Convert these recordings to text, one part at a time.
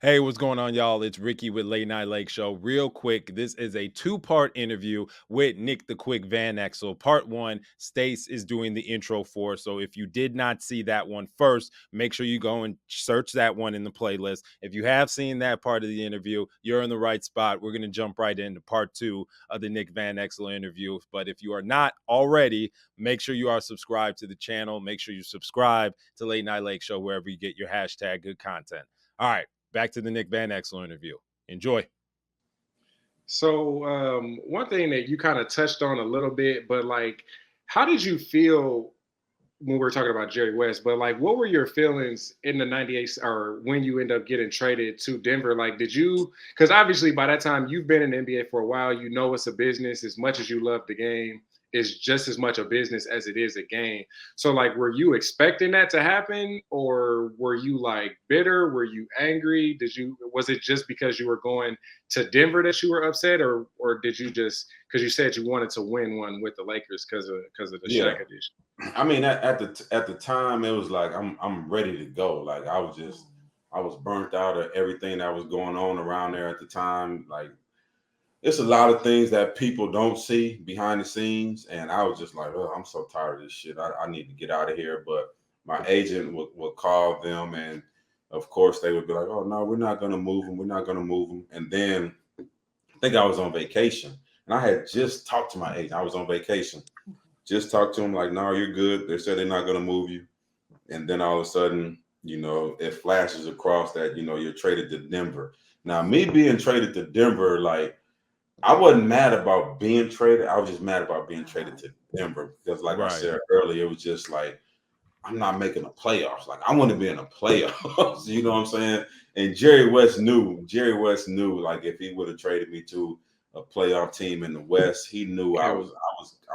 Hey, what's going on, y'all? It's Ricky with Late Night Lake Show. Real quick, this is a two-part interview with Nick the Quick Van Exel. Part one, Stace is doing the intro for. So if you did not see that one first, make sure you go and search that one in the playlist. If you have seen that part of the interview, you're in the right spot. We're going to jump right into part two of the Nick Van Exel interview. But if you are not already, make sure you are subscribed to the channel. Make sure you subscribe to Late Night Lake Show wherever you get your hashtag good content. All right. Back to the Nick Van Exel interview. Enjoy. So, one thing that you kind of touched on a little bit, but like, how did you feel when we were talking about Jerry West? But like, what were your feelings in the '98 or when you end up getting traded to Denver? Like, did you? Because obviously, by that time, you've been in the NBA for a while. You know it's a business. As much as you love the game, it's just as much a business as it is a game. So, like, were you expecting that to happen, or were you like bitter? Were you angry? Did you? Was it just because you were going to Denver that you were upset, or did you just because you said you wanted to win one with the Lakers because of the Yeah, Shaq edition? I mean, at the time, it was like I'm ready to go. Like I was burnt out of everything that was going on around there at the time. Like it's a lot of things that people don't see behind the scenes, and I was just like, oh, I'm so tired of this shit. I need to get out of here. But my agent would call them, and of course they would be like, oh no, we're not gonna move him. We're not gonna move him. And then I think I was on vacation, and I had just talked to my agent. I was on vacation. Just talked to him like, no, you're good. They said they're not going to move you. And then all of a sudden, it flashes across that, you're traded to Denver. Now, me being traded to Denver, like, I wasn't mad about being traded. I was just mad about being traded to Denver because, like I Right. said earlier, it was just like, I'm not making the playoffs. Like, I want to be in the playoffs. You know what I'm saying? And Jerry West knew. Jerry West knew, like, if he would have traded me to a playoff team in the West, he knew Hell,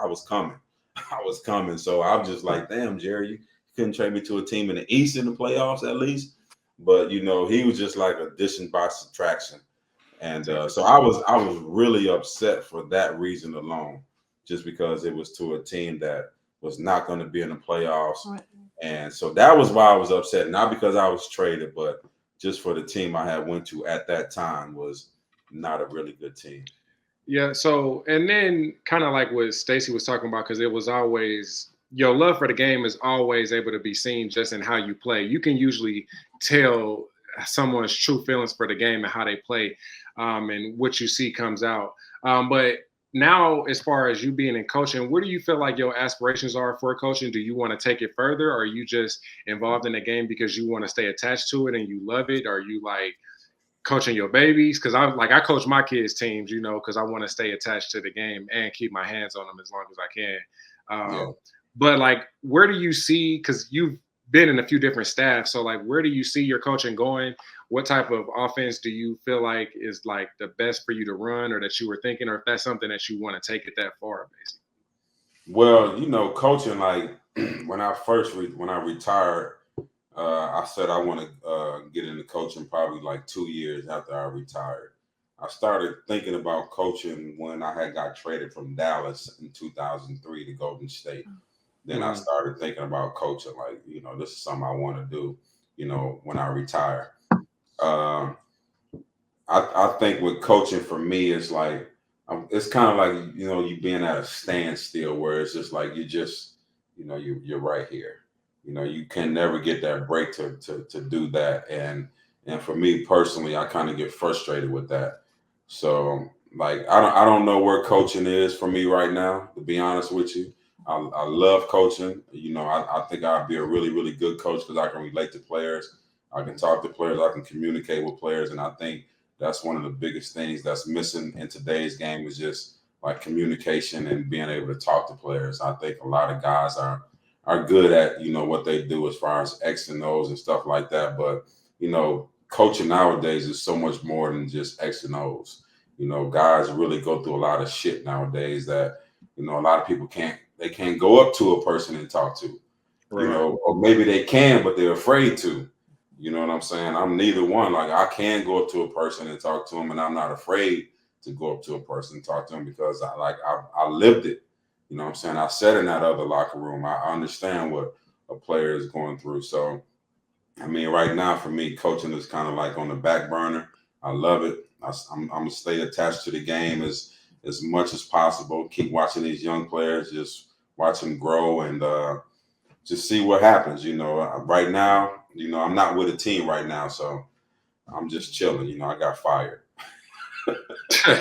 I was coming. I was coming. So I'm just like, damn, Jerry, you couldn't trade me to a team in the East in the playoffs at least. But he was just like addition by subtraction, and type of so thing. I was really upset for that reason alone, just because it was to a team that was not going to be in the playoffs, and so that was why I was upset. Not because I was traded, but just for the team I had went to at that time was not a really good team. Yeah. So, and then kind of like what Stacy was talking about, because it was always your love for the game is always able to be seen just in how you play. You can usually tell someone's true feelings for the game and how they play, and what you see comes out. But now, as far as you being in coaching, where do you feel like your aspirations are for coaching? Do you want to take it further, or are you just involved in the game because you want to stay attached to it and you love it? Or are you like coaching your babies? Because I coach my kids teams, because I want to stay attached to the game and keep my hands on them as long as I can. Yeah. But like, where do you see? Because you've been in a few different staffs, so like, where do you see your coaching going? What type of offense do you feel like is like the best for you to run, or that you were thinking, or if that's something that you want to take it that far, basically? Well, coaching like when I retired, I said I want to get into coaching probably like 2 years after I retired. I started thinking about coaching when I had got traded from Dallas in 2003 to Golden State. Then I Mm-hmm. started thinking about coaching, like, this is something I want to do, when I retire. Um, I think with coaching for me is like it's kind of like you being at a standstill where it's just like you're right here. You can never get that break to do that, and for me personally, I kind of get frustrated with that. So like I don't know where coaching is for me right now. To be honest with you, I love coaching. I think I'd be a really really good coach because I can relate to players. I can talk to players. I can communicate with players, and I think that's one of the biggest things that's missing in today's game is just like communication and being able to talk to players. I think a lot of guys are good at what they do as far as X and O's and stuff like that, but coaching nowadays is so much more than just X and O's. Guys really go through a lot of shit nowadays that a lot of people can't go up to a person and talk to, Right. or maybe they can, but they're afraid to. You know what I'm saying? I'm neither one. Like I can go up to a person and talk to them, and I'm not afraid to go up to a person and talk to them because I lived it. You know what I'm saying? I sat in that other locker room. I understand what a player is going through. So I mean, right now for me, coaching is kind of like on the back burner. I love it. I'm gonna stay attached to the game as much as possible. Keep watching these young players, just watch them grow and just see what happens. Right now, I'm not with a team right now, so I'm just chilling. I got fired.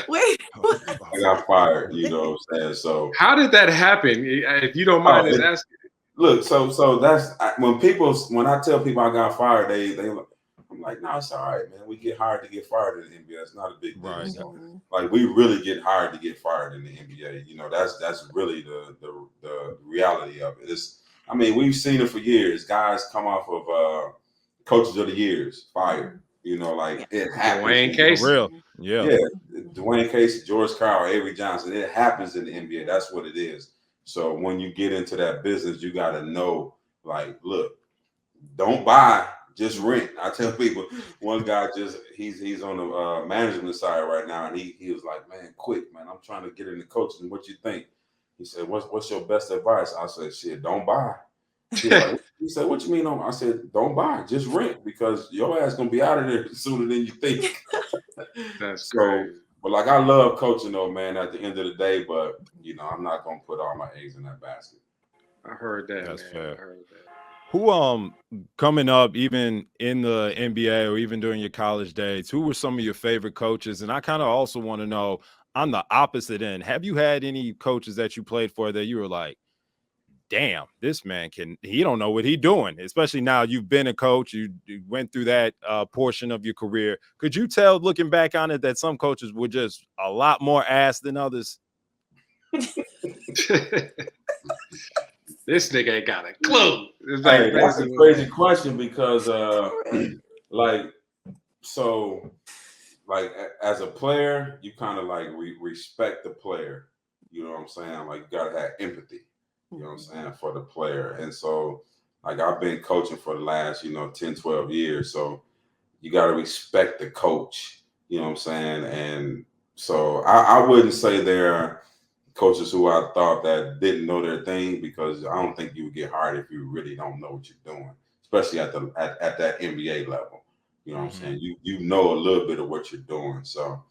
Wait. I got fired. You know what I'm saying? So How did that happen? If you don't oh, mind us asking. look, so that's when I tell people I got fired, I'm like, no, it's all right, man. We get hired to get fired in the NBA. It's not a big deal. Right. So, like we really get hired to get fired in the NBA. That's really the reality of it. I mean, we've seen it for years. Guys come off of coaches of the years fired. Like it happens. Dwayne Casey. For real. Yeah. Yeah, Dwayne Casey, George Karl, Avery Johnson. It happens in the NBA. That's what it is. So when you get into that business, you got to know, like, look, don't buy, just rent. I tell people, one guy he's on the management side right now, and he was like, man, quick, man, I'm trying to get into coaching. What you think? He said, what's your best advice? I said, shit, don't buy. He said, what you mean? I said, don't buy, just rent, because your ass gonna be out of there sooner than you think. That's So, crazy. but like I love coaching though, man, at the end of the day, but I'm not gonna put all my eggs in that basket. I heard that. That's man. fair. I heard that. Who coming up, even in the NBA or even during your college days, who were some of your favorite coaches? And I kind of also want to know, on the opposite end, have you had any coaches that you played for that you were like, damn, this man he don't know what he's doing, especially now you've been a coach, you went through that portion of your career. Could you tell, looking back on it, that some coaches were just a lot more ass than others? This nigga ain't got a clue. It's Hey, that's a basically crazy question because as a player, you kind of like respect the player. You know what I'm saying? Like you gotta have empathy. You know what I'm saying, for the player. And so like I've been coaching for the last, 10, 12 years. So you got to respect the coach, you know what I'm saying? And so I wouldn't say there are coaches who I thought that didn't know their thing, because I don't think you would get hired if you really don't know what you're doing, especially at that NBA level. You know what I'm saying? You know a little bit of what you're doing. So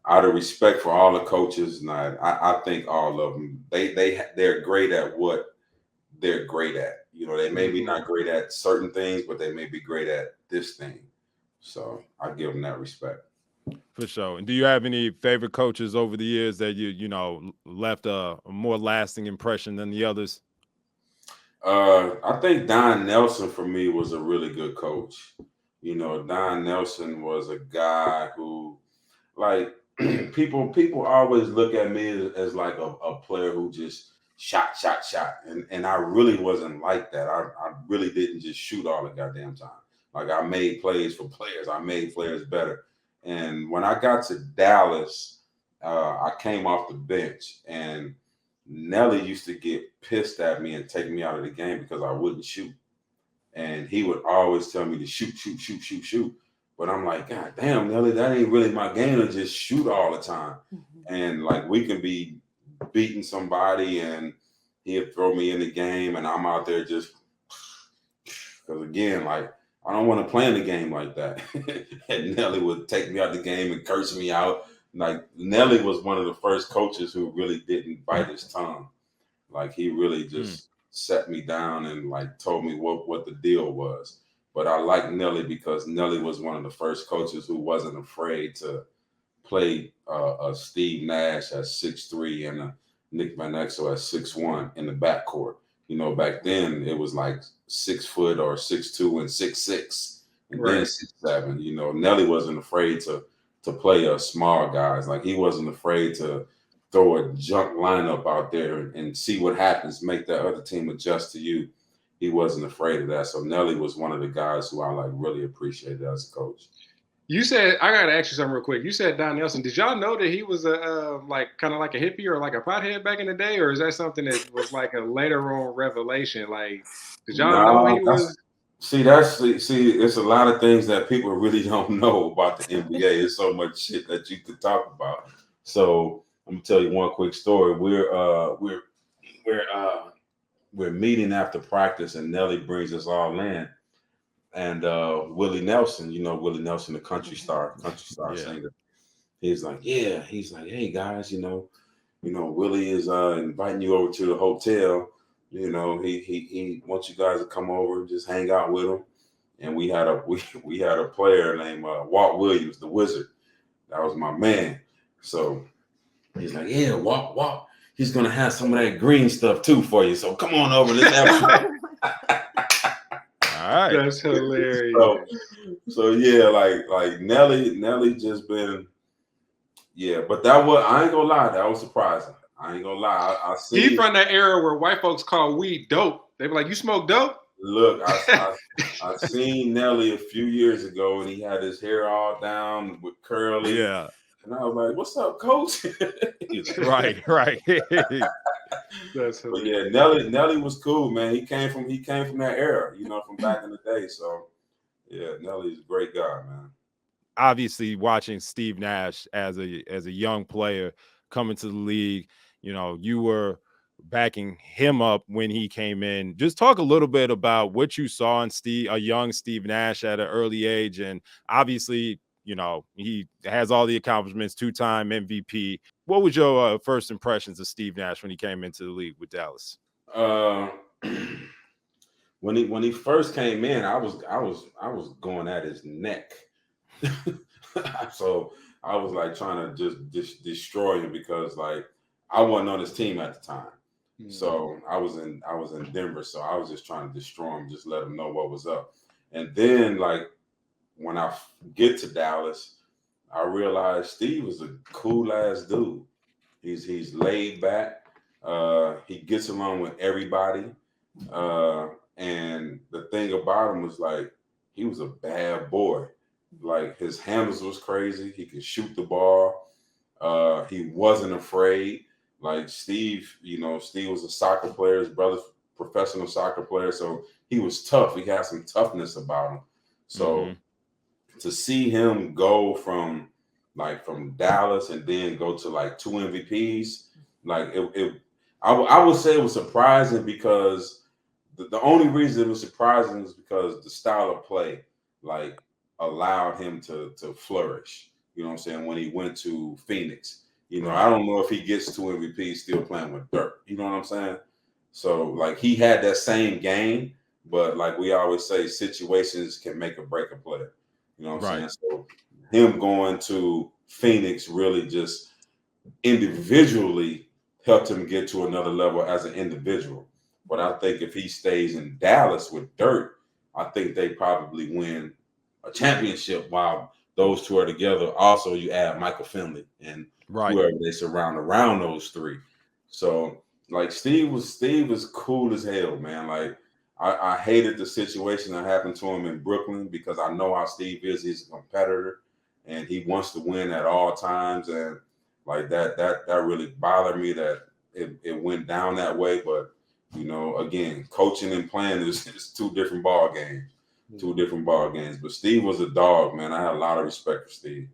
out of respect for all the coaches, and I think all of them, they're great at what they're great at. They may be not great at certain things, but they may be great at this thing. So I give them that respect. For sure. And do you have any favorite coaches over the years that you left a more lasting impression than the others? I think Don Nelson for me was a really good coach. Don Nelson was a guy who, like, people always look at me as like a player who just shot, and I really wasn't like that. I really didn't just shoot all the goddamn time. Like I made plays for players. I made players better. And when I got to Dallas, I came off the bench, and Nelly used to get pissed at me and take me out of the game because I wouldn't shoot. And he would always tell me to shoot. But I'm like, God damn, Nelly, that ain't really my game to just shoot all the time. And like we can be beating somebody and he'd throw me in the game and I'm out there just because again, like I don't want to play in the game like that. And Nelly would take me out the game and curse me out. Like Nelly was one of the first coaches who really didn't bite his tongue. Like he really just set me down and like told me what the deal was. But I like Nelly because Nelly was one of the first coaches who wasn't afraid to play a Steve Nash at 6'3" and a Nick Van Exel at 6'1" in the backcourt. Back then it was like 6 foot or 6'2" and 6'6", and then 6'7". Nelly wasn't afraid to play small guys. Like he wasn't afraid to throw a junk lineup out there and see what happens, make that other team adjust to you. He wasn't afraid of that. So Nelly was one of the guys who I like really appreciated as a coach. You said, I gotta ask you something real quick. You said Don Nelson. Did y'all know that he was a like kind of like a hippie or like a pothead back in the day, or is that something that was like a later on revelation? Like, did y'all know he was? See, it's a lot of things that people really don't know about the NBA. There's so much shit that you could talk about. So I'm gonna tell you one quick story. We're meeting after practice, and Nelly brings us all in. and Willie Nelson, Willie Nelson, the country star Yeah. singer. He's like, hey guys, Willie is inviting you over to the hotel. He wants you guys to come over and just hang out with him. And we had a player named Walt Williams, the Wizard. That was my man. So he's like, yeah, Walt. He's gonna have some of that green stuff too for you. So come on over. Let's have All right. That's hilarious. So yeah, like Nelly just been, yeah. But I ain't gonna lie, that was surprising. I ain't gonna lie. I see. He from that era where white folks call weed dope. They were like, "You smoke dope?" Look, I seen Nelly a few years ago, and he had his hair all down with curly. Yeah. And I was like, "What's up, Coach?" He's like, Right. That's But hilarious. yeah, Nelly was cool, man. He came from that era, from back in the day. So yeah, Nelly's a great guy, man. Obviously, watching Steve Nash as a young player coming to the league, you were backing him up when he came in. Just talk a little bit about what you saw in a young Steve Nash at an early age, and obviously, he has all the accomplishments, 2-time MVP. What was your first impressions of Steve Nash when he came into the league with Dallas? When he first came in, I was going at his neck. So I was like trying to just destroy him because like I wasn't on his team at the time. Mm-hmm. So I was in Denver, so I was just trying to destroy him, just let him know what was up. And then like when I get to Dallas, I realized Steve was a cool ass dude. He's laid back. He gets along with everybody. And the thing about him was like he was a bad boy. Like his handles was crazy. He could shoot the ball. He wasn't afraid. Like Steve, Steve was a soccer player. His brother's professional soccer player, so he was tough. He had some toughness about him. So to see him go from Dallas and then go to like 2 MVPs, like I would say it was surprising because the only reason it was surprising is because the style of play like allowed him to flourish. You know what I'm saying? When he went to Phoenix, I don't know if he gets 2 MVPs still playing with dirt. You know what I'm saying? So like he had that same game, but like we always say, situations can make or break a player. You know what I'm saying? So him going to Phoenix really just individually helped him get to another level as an individual. But I think if he stays in Dallas with dirt, I think they probably win a championship while those two are together. Also, you add Michael Finley and whoever they surround around those three. So like Steve is cool as hell, man. Like I hated the situation that happened to him in Brooklyn because I know how Steve is. He's a competitor and he wants to win at all times. And like that really bothered me that it went down that way. But again, coaching and playing is two different ball games. But Steve was a dog, man. I had a lot of respect for Steve.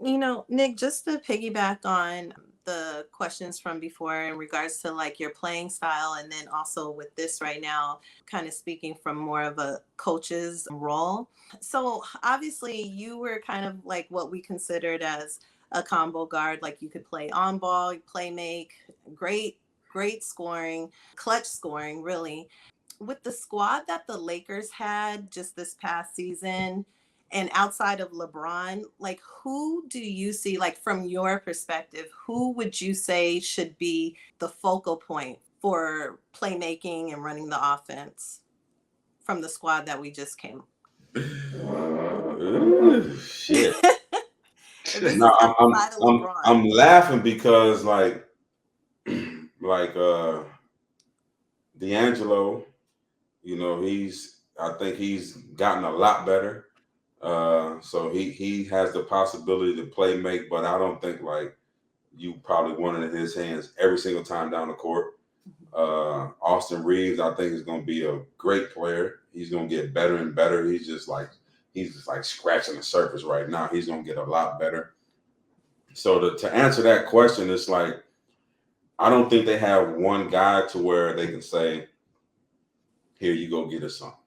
Nick, just to piggyback on the questions from before in regards to like your playing style, and then also with this right now, kind of speaking from more of a coach's role. So obviously you were kind of like what we considered as a combo guard, like you could play on ball, play make, great scoring, clutch scoring, really. With the squad that the Lakers had just this past season and outside of LeBron, like who do you see, like from your perspective, who would you say should be the focal point for playmaking and running the offense from the squad that we just came? Shit. No, I'm laughing because like D'Angelo, I think he's gotten a lot better. So he has the possibility to play make, but I don't think like you probably want it in his hands every single time down the court. Austin Reeves, I think, is going to be a great player. He's going to get better and better. He's just like scratching the surface right now. He's going to get a lot better. So to answer that question, it's like I don't think they have one guy to where they can say, here, you go get us something.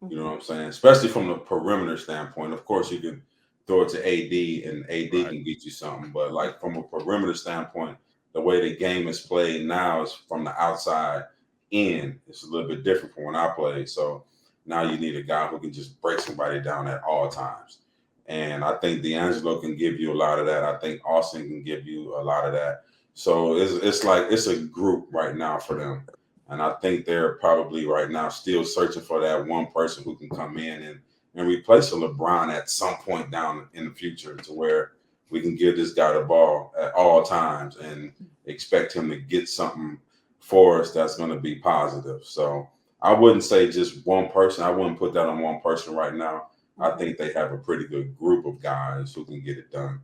You know what I'm saying? Especially from the perimeter standpoint. Of course, you can throw it to AD and AD Right. can get you something. But like from a perimeter standpoint, the way the game is played now is from the outside in. It's a little bit different from when I played. So now you need a guy who can just break somebody down at all times. And I think D'Angelo can give you a lot of that. I think Austin can give you a lot of that. So it's like it's a group right now for them. And I think they're probably right now still searching for that one person who can come in and replace a LeBron at some point down in the future to where we can give this guy the ball at all times and expect him to get something for us that's going to be positive. So I wouldn't say just one person. I wouldn't put that on one person right now. I think they have a pretty good group of guys who can get it done.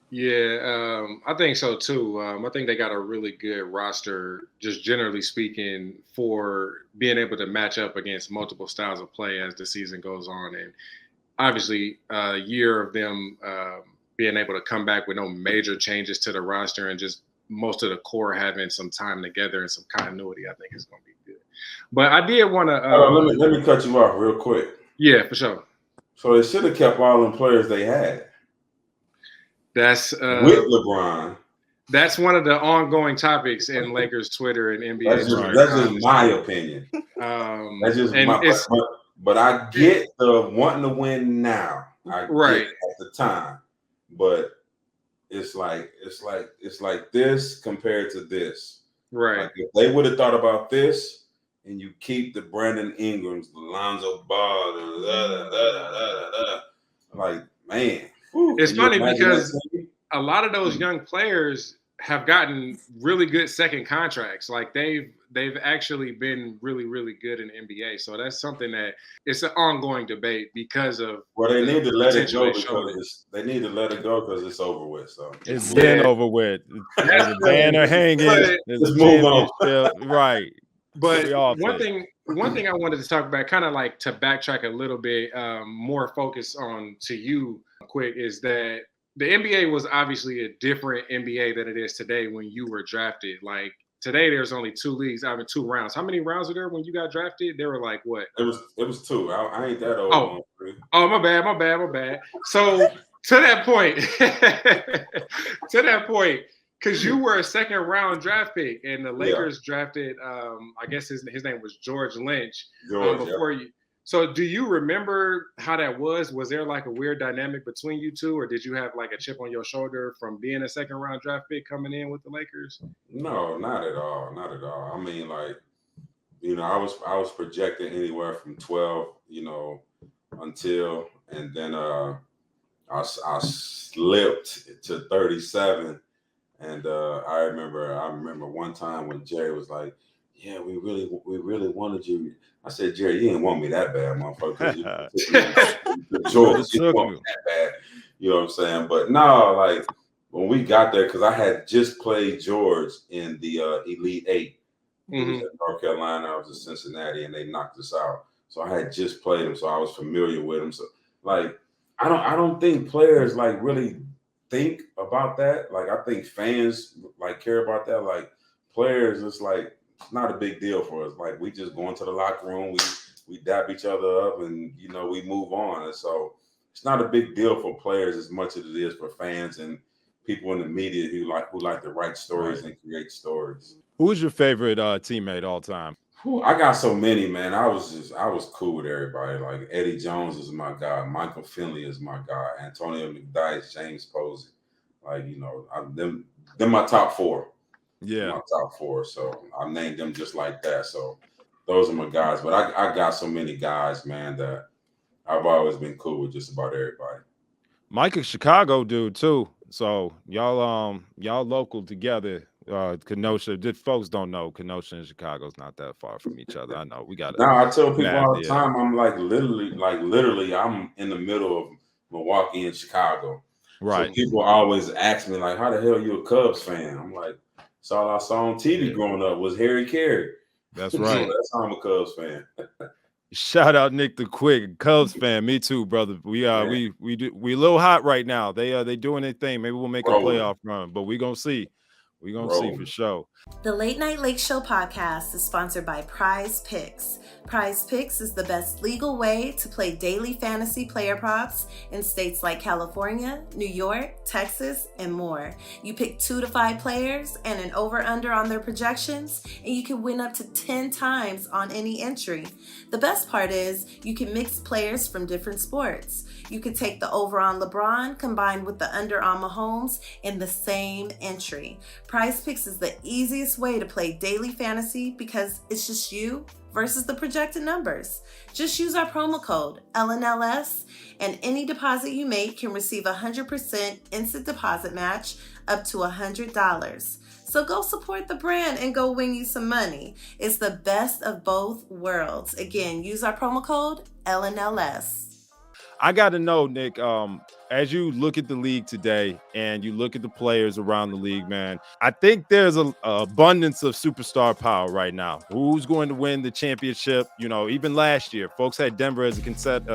Yeah, I think so too. I think they got a really good roster, just generally speaking, for being able to match up against multiple styles of play as the season goes on. And obviously, a year of them being able to come back with no major changes to the roster and just most of the core having some time together and some continuity, I think is going to be good. But I did want to. Let me cut you off real quick. Yeah, for sure. So they should have kept all them players they had. That's with LeBron. That's one of the ongoing topics in Lakers Twitter and NBA. That's just my opinion. That's just but I get the wanting to win now. I get it at the time, but it's like this compared to this. Right. Like if they would have thought about this, and you keep the Brandon Ingrams, the Lonzo Ball, like man. It's funny because a lot of those young players have gotten really good second contracts. Like they've actually been really, really good in the NBA. So that's something that it's an ongoing debate because of. Well, they need to let it go because it's over with. So it's been over with. There's a banner hanging. Let's move on. Right. But one thing I wanted to talk about, kind of like to backtrack a little bit, more focus on to you quick, is that the NBA was obviously a different NBA than it is today when you were drafted. Like today, there's only 2 leagues, 2 rounds. How many rounds were there when you got drafted? There were like what? It was 2. I ain't that old. Oh, my bad. So to that point, because you were a second round draft pick, and the Lakers drafted, I guess his name was George Lynch before you. So do you remember how that was? Was there like a weird dynamic between you two, or did you have like a chip on your shoulder from being a second round draft pick coming in with the Lakers? No, not at all. Not at all. I mean, like, I was projected anywhere from 12, until, and then I slipped to 37. And I remember one time when Jerry was like, "Yeah, we really wanted you." I said, "Jerry, you didn't want me that bad, motherfucker. George, you didn't want me that bad." You know what I'm saying? But no, like when we got there, because I had just played George in the Elite 8. He was at North Carolina, I was in Cincinnati, and they knocked us out. So I had just played him, so I was familiar with him. So like, I don't think players like really think about that. Like I think fans like care about that. Like players, it's like it's not a big deal for us. Like we just go into the locker room, we dap each other up, and we move on. And so it's not a big deal for players as much as it is for fans and people in the media who like to write stories and create stories. Who was your favorite teammate all time? I got so many, man. I was cool with everybody. Like Eddie Jones is my guy. Michael Finley is my guy. Antonio McDyess, James Posey. Like, them my top 4. Yeah. My top 4. So I named them just like that. So those are my guys. But I got so many guys, man, that I've always been cool with just about everybody. Mike a Chicago dude too. So y'all local together. Kenosha. Just folks don't know Kenosha and Chicago's not that far from each other. I know we got it. No, I tell people all the time, I'm like literally, I'm in the middle of Milwaukee and Chicago. Right. So people always ask me like, "How the hell are you a Cubs fan?" I'm like, "It's all I saw on TV growing up was Harry Carey." That's right. So that's how I'm a Cubs fan. Shout out Nick the Quick, Cubs fan. Me too, brother. We a little hot right now. They doing their thing. Maybe we'll make a playoff run, but we gonna see. We're going to see for Rolling. sure. The Late Night Lake Show podcast is sponsored by Prize Picks. Prize Picks is the best legal way to play daily fantasy player props in states like California, New York, Texas, and more. You pick 2 to 5 players and an over-under on their projections, and you can win up to 10 times on any entry. The best part is you can mix players from different sports. You could take the over on LeBron combined with the under on Mahomes in the same entry. Prize Picks is the easiest way to play daily fantasy because it's just you versus the projected numbers. Just use our promo code LNLS, and any deposit you make can receive 100% instant deposit match up to $100. So go support the brand and go win you some money. It's the best of both worlds. Again, use our promo code LNLS. I got to know, Nick, as you look at the league today and you look at the players around the league, man, I think there's an abundance of superstar power right now. Who's going to win the championship? You know, even last year, folks had Denver as a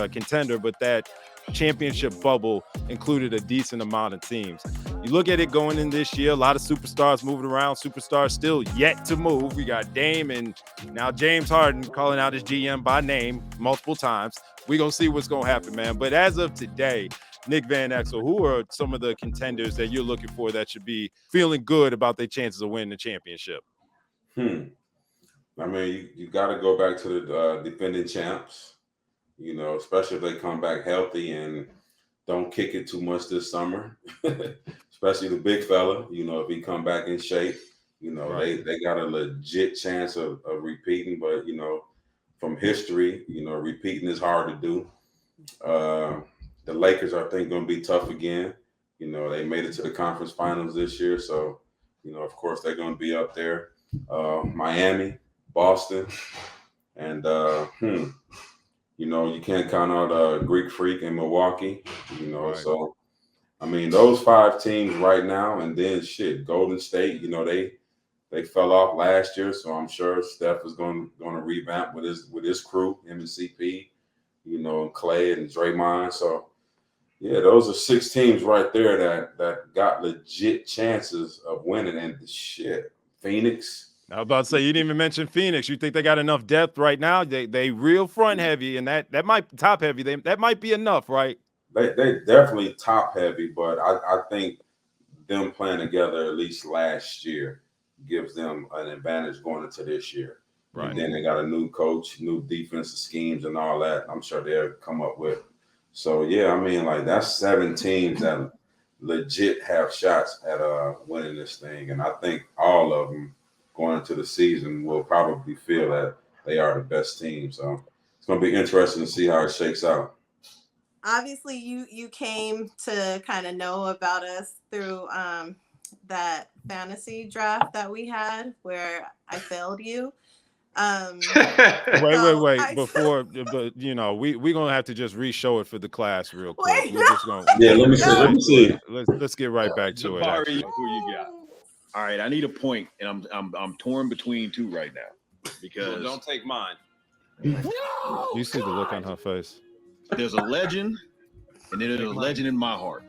contender, but that championship bubble included a decent amount of teams. You look at it going in this year, a lot of superstars moving around, superstars still yet to move. We got Dame and now James Harden calling out his GM by name multiple times. We're going to see what's going to happen, man. But as of today, Nick Van Exel, who are some of the contenders that you're looking for that should be feeling good about their chances of winning the championship? I mean, you got to go back to the defending champs, you know, especially if they come back healthy and don't kick it too much this summer, especially the big fella, you know, if he come back in shape, you know, Right. they got a legit chance of repeating, but, you know, from history, you know, repeating is hard to do. The Lakers, I think, going to be tough again. You know, they made it to the conference finals this year. So, you know, of course, they're going to be up there. Miami, Boston, and, you know, you can't count out Greek Freak in Milwaukee, you know. Right. So, I mean, those 5 teams right now, and then Golden State, you know, they fell off last year, so I'm sure Steph is going to revamp with his crew, him and CP, you know, and Clay and Draymond. So, yeah, those are 6 teams right there that got legit chances of winning. And Phoenix. I was about to say, you didn't even mention Phoenix. You think they got enough depth right now? They real front heavy, and that might top heavy. That might be enough, right? They definitely top heavy, but I think them playing together at least last year gives them an advantage going into this year. Right. And then they got a new coach, new defensive schemes and all that. I'm sure they'll come up with. So, yeah, I mean, like, that's 7 teams that legit have shots at winning this thing. And I think all of them going into the season will probably feel that they are the best team. So it's going to be interesting to see how it shakes out. Obviously, you came to kind of know about us through that fantasy draft that we had where I failed you. Wait. But you know, we're gonna have to just re-show it for the class real quick. Wait, We're just gonna, Yeah, let me see. Let's get right back to it. Jabari, Actually. who you got? All right, I need a point, and I'm torn between 2 right now because Don't take mine. no, You see the look on her face. there's a legend, and then there's a legend in my heart.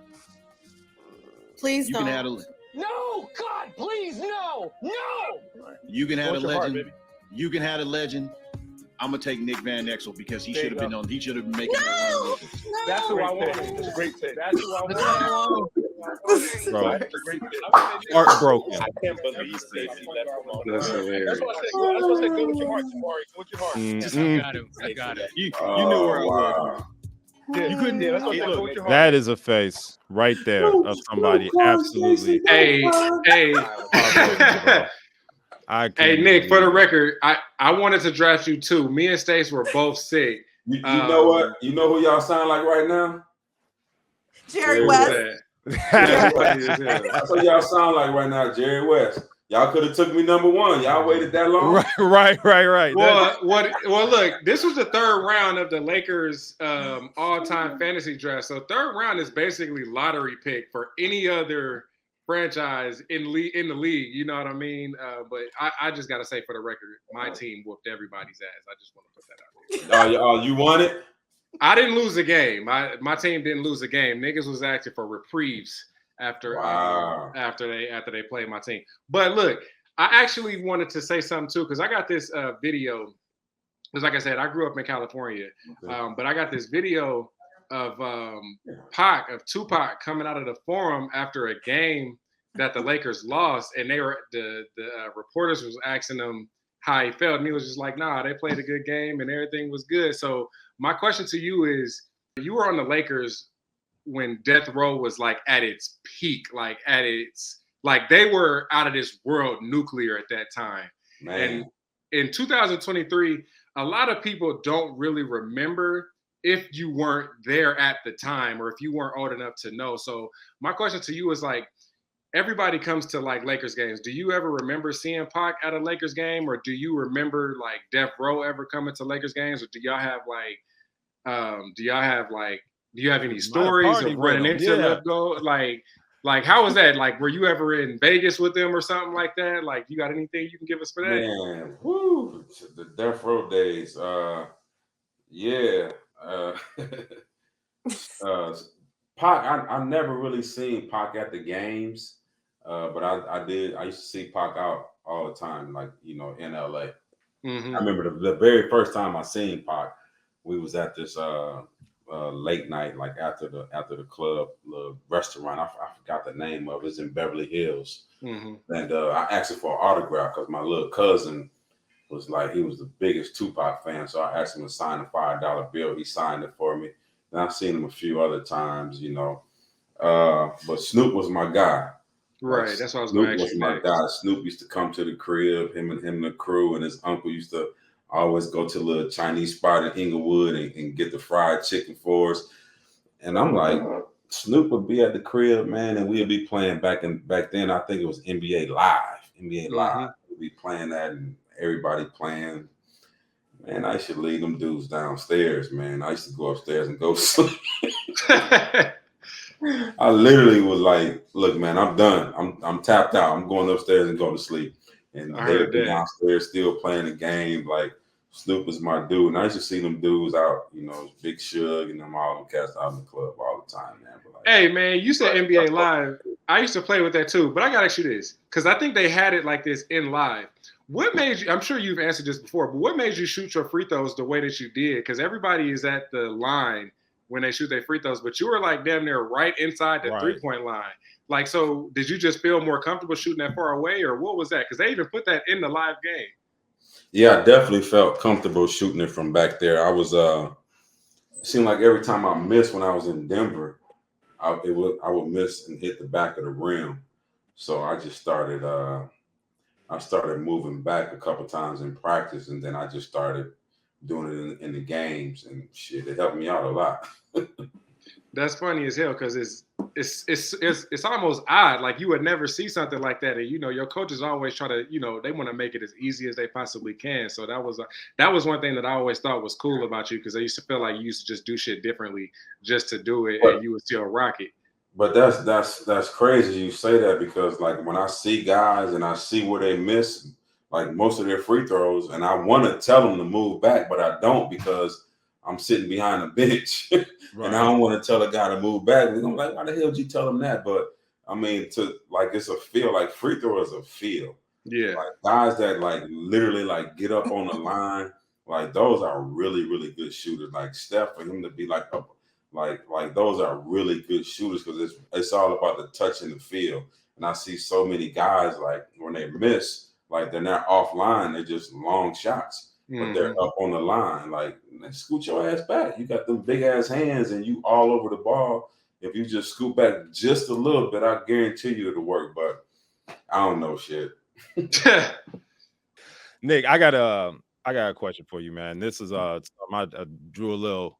please You don't. can have a No, God, please, no. you can have a Watch your heart, legend. baby. You can have a legend. I'm gonna take Nick Van Exel because he There should you have been go. on. He should have been making. No, That's who I want. That's a great pick. That's who I want. Bro, That's a great pick. heartbroken. I can't believe you said you left him on. That's hilarious. That's what I said. That's what I said. Go with your heart, Jabari. Go with your heart. Mm-mm. I got it. You knew where I was. Yeah, You couldn't. Yeah, that's what I said. Look, Go with your heart. That is a face right there of somebody absolutely. Hey, I hey, can't Nick, for the believe it. record, I wanted to draft you too. Me and Stace were both sick. You know what? You know who y'all sound like right now? Jerry West. That's funny as hell. That's what y'all sound like right now, Jerry West. Y'all could have took me number 1. Y'all waited that long? Right. Well, look, this was the 3rd round of the Lakers all-time fantasy draft. So 3rd round is basically lottery pick for any other franchise in the league. You know what I mean? But I just got to say for the record, my team whooped everybody's ass. I just want to put that out there. You won it? I didn't lose a game. My team didn't lose a game. Niggas was asking for reprieves after Wow. after they played my team. But look, I actually wanted to say something too because I got this video. Because like I said, I grew up in California, but I got this video of Tupac coming out of the forum after a game that the Lakers lost, and they were the reporters was asking him how he felt, and he was just like, "Nah, they played a good game and everything was good." So my question to you is, you were on the Lakers when Death Row was like at its peak, like at its like they were out of this world nuclear at that time. Man. And in 2023, a lot of people don't really remember if you weren't there at the time or if you weren't old enough to know. So my question to you is like, everybody comes to like Lakers games. Do you ever remember seeing Pac at a Lakers game, or do you remember like Death Row ever coming to Lakers games, or do y'all have any stories party of with running 'em, into yeah. Left Go? Like how was that? Like, were you ever in Vegas with them or something like that? Like, you got anything you can give us for that? Man, woo, the Death Row days. Yeah. Pac, I never really seen Pac at the games, but I did. I used to see Pac out all the time, like, you know, in LA. Mhm. I remember the very first time I seen Pac, we was at this late night, like after the club restaurant. I forgot the name of it. It's in Beverly Hills. Mhm. And I asked him for an autograph because my little cousin was like, he was the biggest Tupac fan. So I asked him to sign a $5 bill. He signed it for me. And I've seen him a few other times, you know. But Snoop was my guy. Right. Like, That's what I was going to Snoop ask was you my next. guy. Snoop used to come to the crib, him and the crew, and his uncle used to always go to a little Chinese spot in Inglewood and get the fried chicken for us. And I'm like, Snoop would be at the crib, man, and we'd be playing back then. I think it was NBA Live. NBA Live. Mhm. We'd be playing that, and everybody playing. Man, I should leave them dudes downstairs, man. I used to go upstairs and go sleep. I literally was like, look, man, I'm done. I'm tapped out. I'm going upstairs and going to sleep. And I they heard would be that. downstairs still playing the game. Like, Snoop was my dude. And I used to see them dudes out, you know, Big Suge and them all them cats out in the club all the time, man. But like, Hey, man, you said Right. NBA Live. I used to play with that too, but I got to ask you this because I think they had it like this in live. What made you, I'm sure you've answered this before, but what made you shoot your free throws the way that you did? Because everybody is at the line when they shoot their free throws, but you were like damn near right inside the Right. 3-point line. Like, so did you just feel more comfortable shooting that far away, or what was that? Because they even put that in the live game. yeah, I definitely felt comfortable shooting it from back there. I was it seemed like every time I missed when I was in Denver, I would miss and hit the back of the rim. So I just started moving back a couple times in practice, and then I just started doing it in the games, and shit, it helped me out a lot. That's funny as hell because it's almost odd. Like, you would never see something like that, and you know your coaches always try to, you know, they want to make it as easy as they possibly can. So that was one thing that I always thought was cool about you, because I used to feel like you used to just do shit differently just to do it, and you would still rock it. But that's crazy you say that, because like when I see guys and I see where they miss like most of their free throws, and I want to tell them to move back, but I don't because I'm sitting behind the bench and I don't want to tell a guy to move back. I'm like, why the hell did you tell him that? But I mean, to like, it's a feel, like free throw is a feel. Yeah. Like guys that like literally like get up on the line, like those are really, really good shooters. Like Steph, for him to be like up, like those are really good shooters, because it's all about the touch in the field. And I see so many guys, like when they miss, like they're not offline, they're just long shots, but they're up on the line. Like, scoot your ass back. You got them big ass hands and you all over the ball. If you just scoot back just a little bit, I guarantee you it'll work. But I don't know shit. Nick, I got a question for you, man. This is I drew a little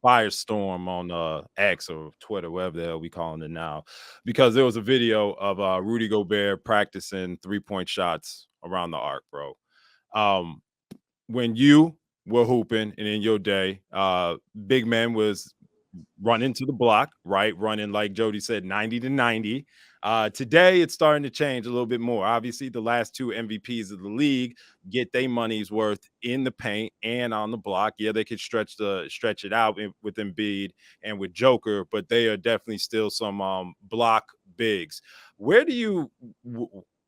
firestorm on X or Twitter, whatever the hell we calling it now, because there was a video of Rudy Gobert practicing 3-point shots around the arc, bro. When you were hooping and in your day, big man was running to the block, right? Running, like Jody said, 90 to 90. Today, it's starting to change a little bit more. Obviously, the last two MVPs of the league get their money's worth in the paint and on the block. Yeah, they could stretch it out with Embiid and with Joker, but they are definitely still some block bigs. Where do you,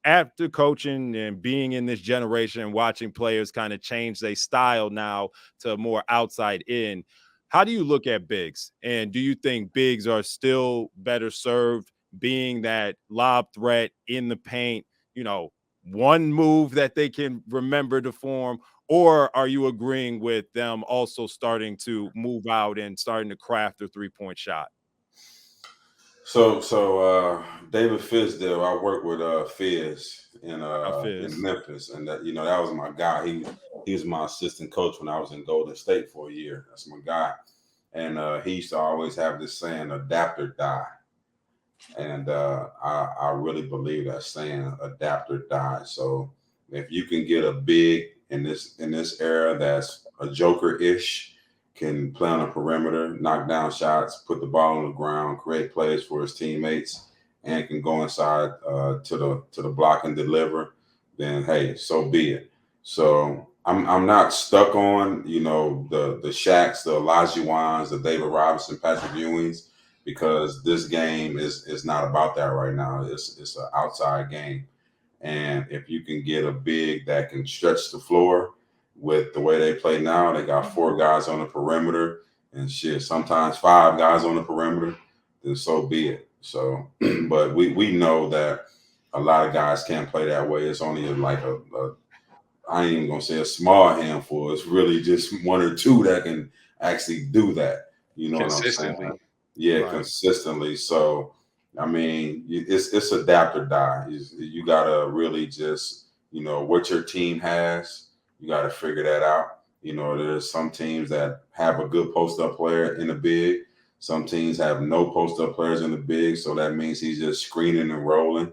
after coaching and being in this generation and watching players kind of change their style now to more outside in, how do you look at bigs? And do you think bigs are still better served being that lob threat in the paint, one move that they can remember to form? Or are you agreeing with them also starting to move out and starting to craft their three-point shot? So David Fizdale, I worked with Fizz in Fizz. Memphis, and that that was my guy. He was my assistant coach when I was in Golden State for a year. That's my guy, and he used to always have this saying, "Adapt or die," and I really believe that saying, "Adapt or die." So if you can get a big in this era that's a joker-ish, can play on the perimeter, knock down shots, put the ball on the ground, create plays for his teammates, and can go inside to the block and deliver, then hey, so be it. So I'm not stuck on the Shaqs, the Olajuwons, the David Robinson, Patrick Ewings, because this game is not about that right now. It's an outside game, and if you can get a big that can stretch the floor. With the way they play now, they got 4 guys on the perimeter and sometimes 5 guys on the perimeter, then so be it. So, but we know that a lot of guys can't play that way. It's only like I ain't even gonna say a small handful. It's really just 1 or 2 that can actually do that. You know what I'm saying? Yeah, right. Consistently. So, I mean, it's adapt or die. You gotta really just what your team has. You got to figure that out. There's some teams that have a good post-up player in the big. Some teams have no post-up players in the big, so that means he's just screening and rolling.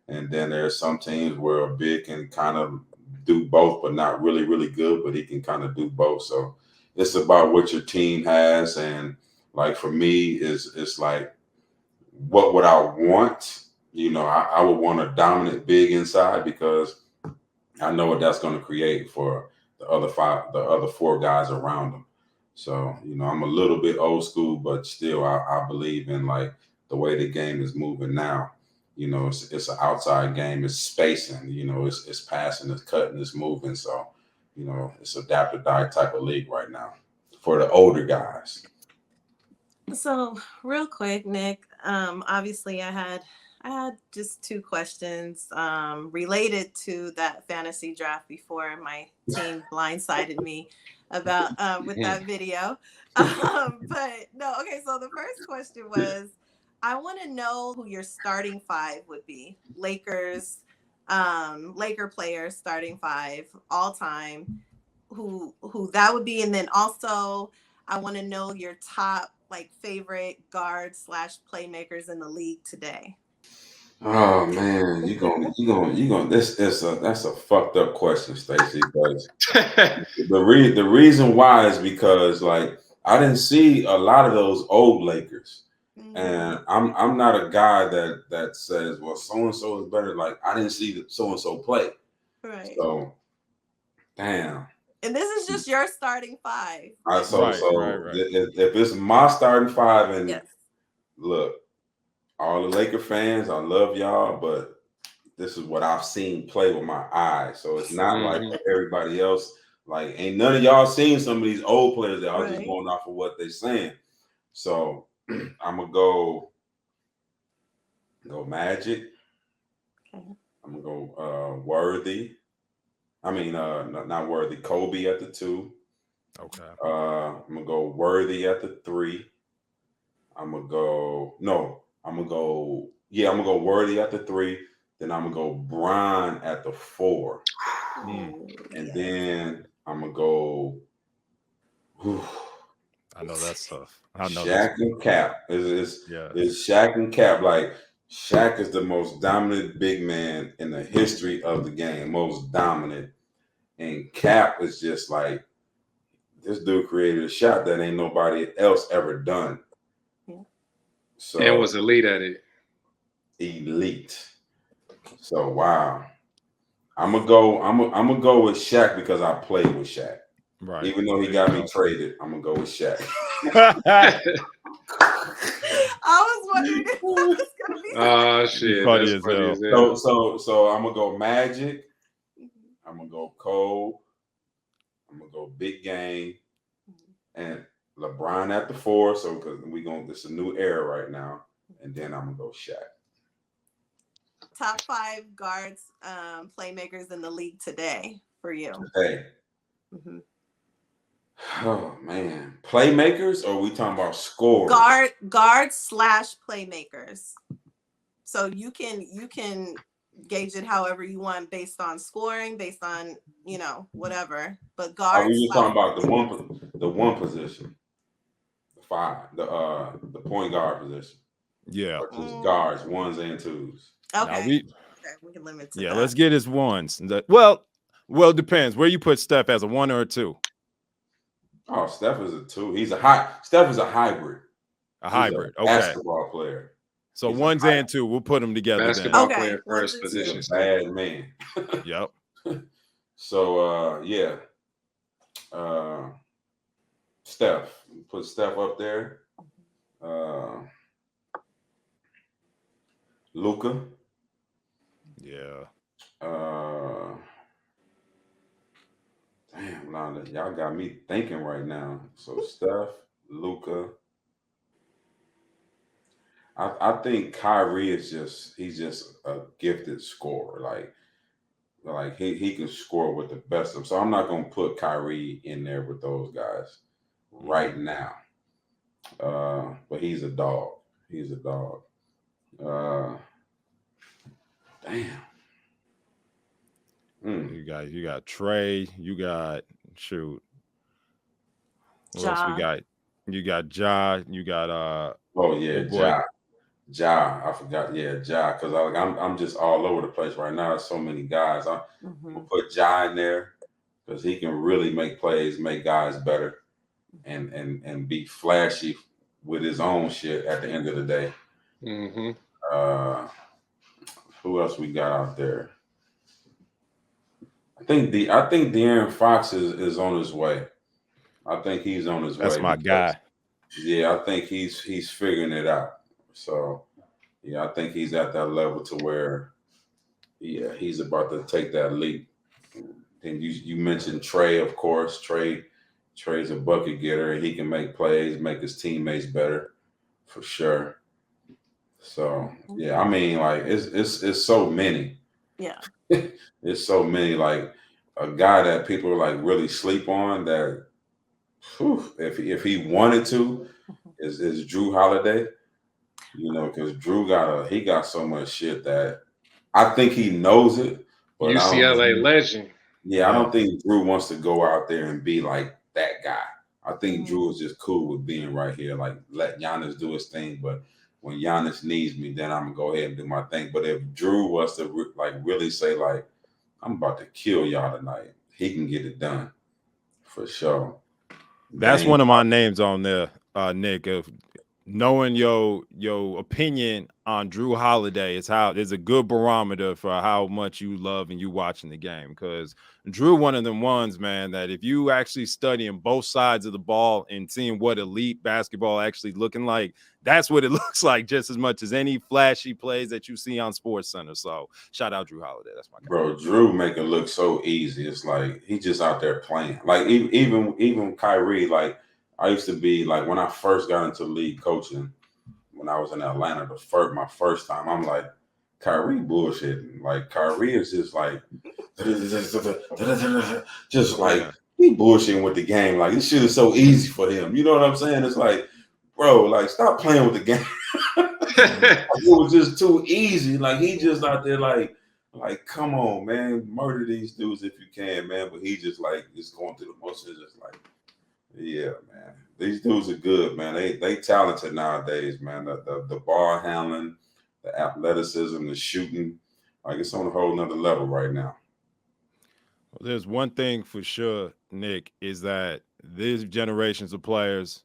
And then there's some teams where a big can kind of do both, but not really, really good, but he can kind of do both. So it's about what your team has. And like for me, it's like, what would I want? I would want a dominant big inside because I know what that's going to create for the other 4 guys around him. So, I'm a little bit old school, but still I believe in like the way the game is moving now. It's an outside game. It's spacing, it's passing, it's cutting, it's moving. So, it's adapt or die type of league right now for the older guys. So real quick, Nick, obviously I had just 2 questions related to that fantasy draft before my team blindsided me about with that video. But no, okay, so the first question was, I want to know who your starting 5 would be. Laker players starting 5 all time, who that would be. And then also I want to know your top favorite guards / playmakers in the league today. Oh man, you gonna that's a fucked up question, Stacey. Because the reason why is because I didn't see a lot of those old Lakers, and I'm not a guy that says, well, so and so is better. I didn't see so and so play, right? So, damn. And this is just your starting 5. Right. If it's my starting 5, and yes. Look. All the Laker fans, I love y'all, but this is what I've seen play with my eyes. So it's not like everybody else. Ain't none of y'all seen some of these old players that are just going off of what they're saying. So I'm gonna go Magic. Okay. I'm gonna go Worthy. I mean, not Worthy. Kobe at the 2. Okay. I'm gonna go Worthy at the 3. I'm gonna go Worthy at the 3. Then I'm gonna go Bron at the 4. And then I'm gonna go. I know that's tough. I know Shaq and Cap. It's Shaq and Cap. Shaq is the most dominant big man in the history of the game, most dominant. And Cap is just this dude created a shot that ain't nobody else ever done. So, and was elite at it. Elite. So wow. I'm gonna go with Shaq because I played with Shaq. Right. Even though he got me traded, I'm gonna go with Shaq. I was wondering if that was gonna be Oh It'd be shit, funny that's as funny hell. as hell. So I'm gonna go Magic. I'm gonna go Cole. I'm gonna go Big Game, and LeBron at the 4. So because it's a new era right now, and then I'm gonna go Shaq. Top 5 guards, playmakers in the league today for you. Hey, Mhm. oh man, playmakers, or are we talking about scores? Guards / playmakers. So you can gauge it however you want based on scoring, based on whatever. But Are guards. we just talking about the one position, the 5, the point guard position, Yeah. or just guards, 1s and 2s? Now Okay. We can limit to that. let's get his 1s. Well, it depends. Where you put Steph, as a 1 or a 2? Oh, Steph is a 2. Steph is a hybrid. A He's hybrid. a Okay. basketball player. So He's a 1s and 2, we'll put them together Basketball Okay, player ones first and position. He's a bad man. then. Yep. So yeah. Steph. Put Steph up there. Luka. Yeah. Damn, now y'all got me thinking right now. So Steph, Luka. I think Kyrie he's just a gifted scorer. Like he can score with the best of them. So I'm not gonna put Kyrie in there with those guys right now. But he's a dog. He's a dog. Damn. You got Trey. You got shoot. What else we Ja. got? You got Ja. You got Oh yeah, boy. Ja. I forgot. Yeah, Ja. Because I'm just all over the place right now. There's so many guys. I'm gonna put Ja in there because he can really make plays, make guys better, and be flashy with his own shit at the end of the day. Mm-hmm. Who else we got out there? I think De'Aaron Fox is on his way. I think he's on his way. That's my guy. Yeah, I think he's figuring it out. So yeah, I think he's at that level to where he's about to take that leap. Then you mentioned Trey, of course. Trey's a bucket getter. He can make plays, make his teammates better, for sure. So yeah, I mean, like it's so many. Yeah. It's so many. Like a guy that people like really sleep on. That if he wanted to, is Jrue Holiday. Because Jrue got so much shit that I think he knows it. But UCLA legend. Yeah, I don't think Jrue wants to go out there and be like that guy. I think Jrue is just cool with being right here. Like, let Giannis do his thing, but when Giannis needs me, then I'm gonna go ahead and do my thing. But if Jrue was to really say like, I'm about to kill y'all tonight, he can get it done for sure. That's one of my names on there, Nick. Of knowing your opinion on Jrue Holiday is a good barometer for how much you love and you watching the game. Because Jrue, one of them ones, man, that if you actually studying both sides of the ball and seeing what elite basketball actually looking like, that's what it looks like just as much as any flashy plays that you see on SportsCenter. So shout out Jrue Holiday. That's my guy. Bro, Jrue make it look so easy. It's like he just out there playing. Like even Kyrie, like I used to be like when I first got into league coaching, when I was in Atlanta, my first time, I'm like, Kyrie bullshitting. Like Kyrie is just like just like he bullshitting with the game. Like this shit is so easy for him. You know what I'm saying? It's like, bro, like stop playing with the game. It was just too easy. Like he just out there like come on, man, murder these dudes if you can, man. But he just like just going through the motions, just like, yeah, man. These dudes are good, man. They talented nowadays, man. The ball handling, the athleticism, the shooting, like it's on a whole nother level right now. Well, there's one thing for sure, Nick, is that these generations of players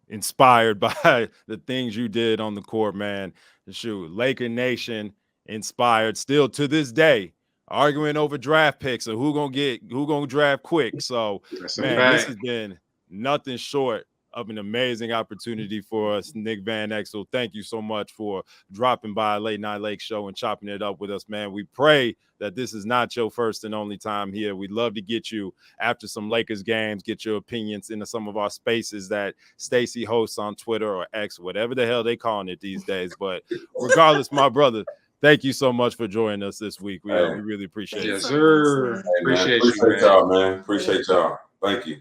inspired by the things you did on the court, man. Shoot, Laker Nation inspired still to this day, arguing over draft picks and who gonna draft quick. So, man, this has been nothing short of an amazing opportunity for us. Nick Van Exel, thank you so much for dropping by Late Night Lake Show and chopping it up with us, man. We pray that this is not your first and only time here. We'd love to get you after some Lakers games, get your opinions into some of our spaces that Stacey hosts on Twitter or X, whatever the hell they calling it these days. But regardless, my brother, thank you so much for joining us this week. We really appreciate it. Yes, sir. Hey, man, Appreciate you, man. y'all, man. Appreciate y'all. Thank you.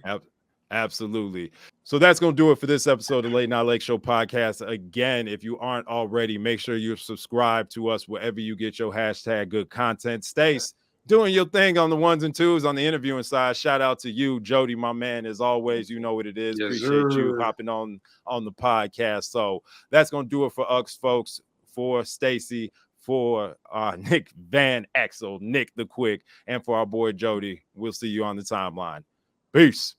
Absolutely. So that's going to do it for this episode of Late Night Lake Show podcast. Again, if you aren't already, make sure you're subscribed to us wherever you get your hashtag good content. Stace, doing your thing on the ones and twos on the interviewing side. Shout out to you, Jody, my man. As always, you know what it is. Yes, Appreciate sir. you hopping on the podcast. So that's going to do it for us, folks, for Stacey, for Nick Van Exel, Nick the Quick, and for our boy Jody. We'll see you on the timeline. Peace.